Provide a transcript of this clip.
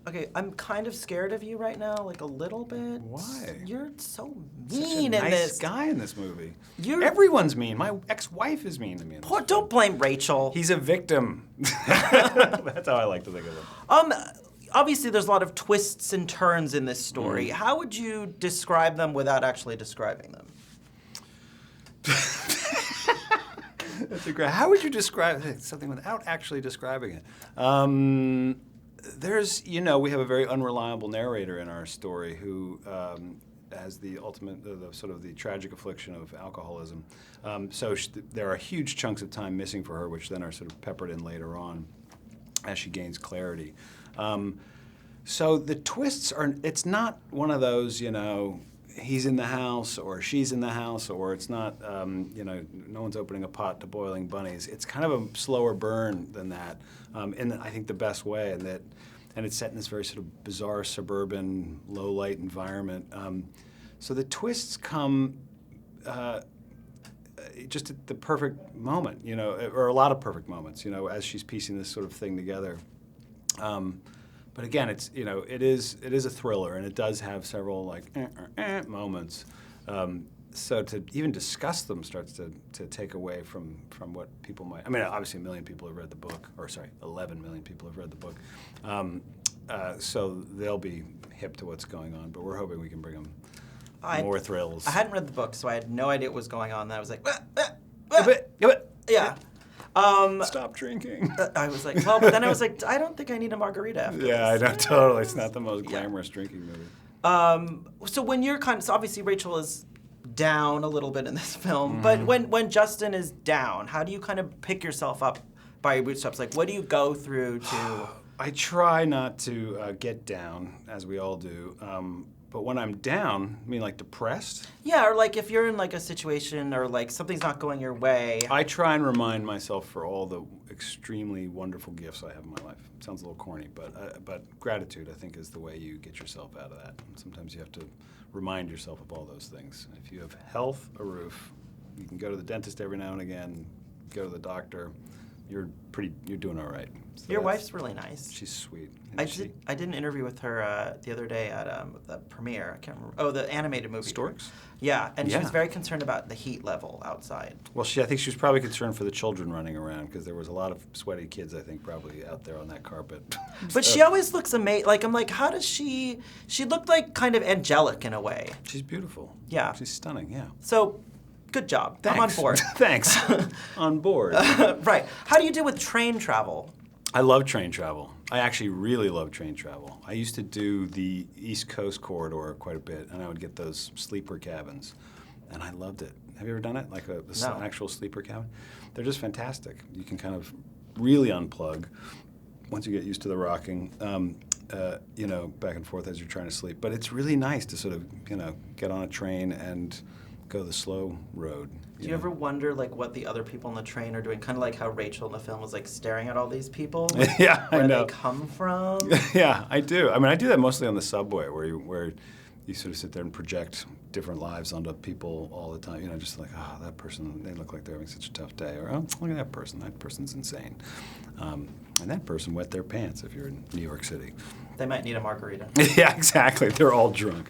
Okay, I'm kind of scared of you right now, like a little bit. Why? You're so Such mean a in nice this. guy in this movie. You're- Everyone's mean. My ex-wife is mean to me in this film. Don't blame Rachel. He's a victim. That's how I like to think of him. Obviously, there's a lot of twists and turns in this story. Mm. How would you describe them without actually describing them? That's a great. How would you describe something without actually describing it? There's, we have a very unreliable narrator in our story who has the ultimate, the sort of the tragic affliction of alcoholism. So there are huge chunks of time missing for her, which then are sort of peppered in later on as she gains clarity. So the twists are, it's not one of those, he's in the house or she's in the house, or it's not, no one's opening a pot to boiling bunnies. It's kind of a slower burn than that, in I think the best way, and it's set in this very sort of bizarre suburban, low-light environment. So the twists come just at the perfect moment, or a lot of perfect moments, as she's piecing this sort of thing together. But again, it's it is a thriller, and it does have several moments. So to even discuss them starts to take away from what people might. I mean, obviously, 1 million people have read the book, or sorry, 11 million people have read the book. So they'll be hip to what's going on. But we're hoping we can bring them more thrills. I hadn't read the book, so I had no idea what was going on. And I was like, yeah. Yeah. Stop drinking. I was like, well, but then I was like, I don't think I need a margarita after this. Yeah, I know, totally. It's not the most glamorous drinking movie. So when you're so obviously Rachel is down a little bit in this film, but when Justin is down, how do you kind of pick yourself up by your bootstraps? Like, what do you go through to? I try not to get down, as we all do. But when I'm down, I mean like depressed? Yeah, or like if you're in like a situation or like something's not going your way. I try and remind myself for all the extremely wonderful gifts I have in my life. It sounds a little corny, but gratitude, I think, is the way you get yourself out of that. And sometimes you have to remind yourself of all those things. If you have health, a roof, you can go to the dentist every now and again, go to the doctor, you're doing all right. So Your wife's really nice. She's sweet. I did an interview with her the other day at the premiere. I can't remember. Oh, the animated movie. Storks? Yeah, and she was very concerned about the heat level outside. Well, I think she was probably concerned for the children running around, because there was a lot of sweaty kids, I think, probably out there on that carpet. But she always looks amazing. Like, I'm like, how does she looked like kind of angelic in a way. She's beautiful. Yeah. She's stunning, yeah. So, good job. Thanks. I'm on board. Thanks. On board. Right. How do you deal with train travel? I love train travel. I actually really love train travel. I used to do the East Coast corridor quite a bit, and I would get those sleeper cabins, and I loved it. Have you ever done it, like an actual sleeper cabin? They're just fantastic. You can kind of really unplug once you get used to the rocking, back and forth as you're trying to sleep. But it's really nice to sort of, get on a train and go the slow road. Do you ever wonder like what the other people on the train are doing? Kind of like how Rachel in the film was like staring at all these people. Like, yeah, I know. Where they come from. Yeah, I do. I mean, I do that mostly on the subway, where you sort of sit there and project different lives onto people all the time. Just like, oh, that person, they look like they're having such a tough day. Or, oh, look at that person's insane. And that person wet their pants if you're in New York City. They might need a margarita. Yeah, exactly. They're all drunk.